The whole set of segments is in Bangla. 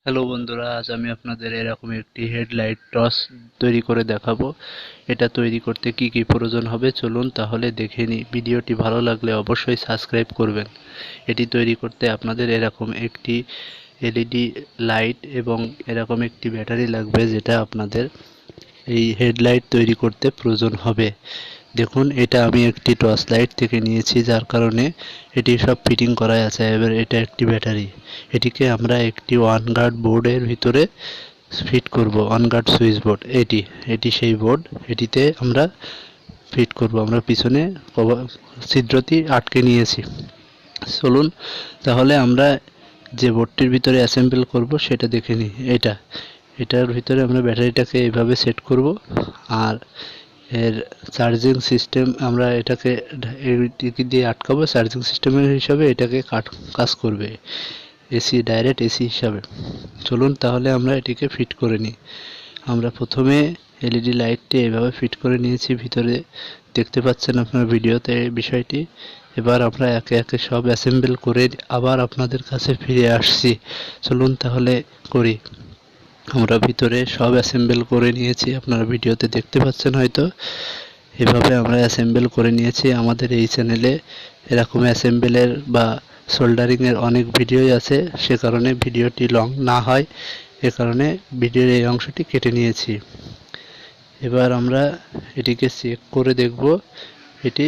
হ্যালো বন্ধুরা, আজ আমি আপনাদের এরকম একটি হেডলাইট টর্চ তৈরি করে দেখাবো। এটা তৈরি করতে কি কি প্রয়োজন হবে চলুন তাহলে দেখে নিই। ভিডিওটি ভালো লাগলে অবশ্যই সাবস্ক্রাইব করবেন। এটি তৈরি করতে আপনাদের এরকম একটি এলইডি লাইট এবং এরকম একটি ব্যাটারি লাগবে, যেটা আপনাদের এই হেডলাইট তৈরি করতে প্রয়োজন হবে। দেখুন, এটা আমি একটি টর্চ লাইট থেকে নিয়েছি, যার কারণে এটি সব ফিটিং করা আছে। এবার এটা একটি ব্যাটারি, এটিকে আমরা একটি ওয়ান গার্ড বোর্ডের ভিতরে ফিট করব। ওয়ান গার্ড সুইচ বোর্ড, এটি সেই বোর্ড। এটিতে আমরা ফিট করব। আমরা পিছনে ছিদ্রটি আটকে নিয়েছি। চলুন তাহলে আমরা যে বোর্ডটির ভিতরে অ্যাসেম্বল করব সেটা দেখে নিই। এটার ভিতরে আমরা ব্যাটারিটাকে এইভাবে সেট করব, আর এর চার্জিং সিস্টেম আমরা এটাকে এটিকে দিয়ে আটকাবো। চার্জিং সিস্টেমের হিসাবে এটাকে কাজ করবে এসি, ডাইরেক্ট এসি হিসাবে। চলুন তাহলে আমরা এটিকে ফিট করে নিই। আমরা প্রথমে এলইডি লাইটটি এইভাবে ফিট করে নিয়েছি ভিতরে, দেখতে পাচ্ছেন আপনার ভিডিওতে এই বিষয়টি। এবার আমরা একে একে সব অ্যাসেম্বল করে আবার আপনাদের কাছে ফিরে আসছি। চলুন তাহলে করি। আমরা ভিতরে সব অ্যাসেম্বল করে নিয়েছি, আপনারা ভিডিওতে দেখতে পাচ্ছেন হয়তো। এভাবে আমরা অ্যাসেম্বল করে নিয়েছি। আমাদের এই চ্যানেলে এরকম অ্যাসেম্বলের বা সোল্ডারিংয়ের অনেক ভিডিওই আছে, সে কারণে ভিডিওটি লং না হয়, এ কারণে ভিডিওর এই অংশটি কেটে নিয়েছি। এবার আমরা এটিকে চেক করে দেখব এটি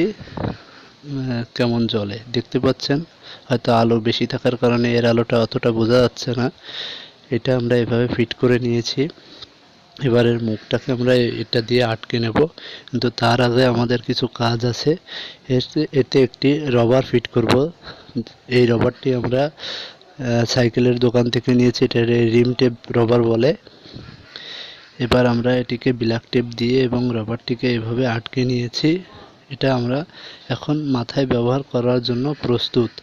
কেমন জ্বলে। দেখতে পাচ্ছেন হয়তো আলো বেশি থাকার কারণে এর আলোটা অতটা বোঝা যাচ্ছে না। এটা আমরা এভাবে ফিট করে নিয়েছি। এবারের মুখটাকে আমরা এটা দিয়ে আটকে নেব, কিন্তু তার আগে আমাদের কিছু কাজ আছে। এতে একটি রবার ফিট করব। এই রবারটি আমরা সাইকেলের দোকান থেকে নিয়েছি, এটা রিম টেপ রবার বলে। এবার আমরা এটিকে ব্ল্যাক টেপ দিয়ে এবং রবারটিকে এভাবে আটকে নিয়েছি। এটা আমরা এখন মাথায় ব্যবহার করার জন্য প্রস্তুত।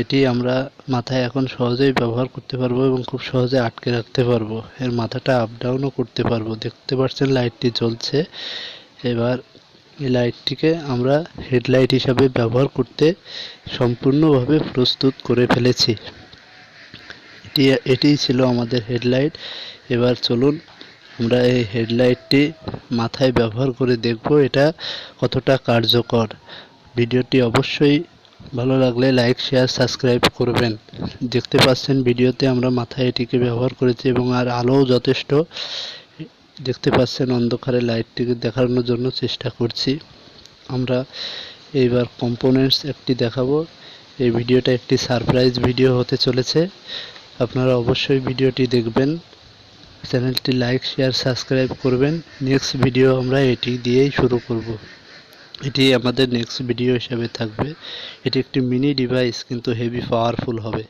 এটি আমরা মাথায় এখন সহজেই ব্যবহার করতে পারবো এবং খুব সহজে আটকে রাখতে পারবো। এর মাথাটা আপ ডাউনও করতে পারবো। দেখতে পাচ্ছেন লাইটটি জ্বলছে। এবার এই লাইটটিকে আমরা হেডলাইট হিসাবে ব্যবহার করতে সম্পূর্ণভাবে প্রস্তুত করে ফেলেছি। এটিই ছিল আমাদের হেডলাইট। এবার চলুন আমরা এই হেডলাইটটি মাথায় ব্যবহার করে দেখব এটা কতটা কার্যকর। ভিডিওটি অবশ্যই ভালো লাগলে লাইক, শেয়ার, সাবস্ক্রাইব করবেন। দেখতে পাচ্ছেন ভিডিওতে আমরা মাথায় এটিকে ব্যবহার করেছি এবং আর আলোও যথেষ্ট। দেখতে পাচ্ছেন অন্ধকারে লাইটটিকে দেখানোর জন্য চেষ্টা করছি। আমরা এইবার কম্পোনেন্টস একটি দেখাবো। এই ভিডিওটা একটি সারপ্রাইজ ভিডিও হতে চলেছে। আপনারা অবশ্যই ভিডিওটি দেখবেন, চ্যানেলটি লাইক, শেয়ার, সাবস্ক্রাইব করবেন। নেক্সট ভিডিও আমরা এটি দিয়েই শুরু করব। এটি আমাদের নেক্সট ভিডিও হিসেবে থাকবে। এটি একটি মিনি ডিভাইস, কিন্তু হেভি পাওয়ারফুল হবে।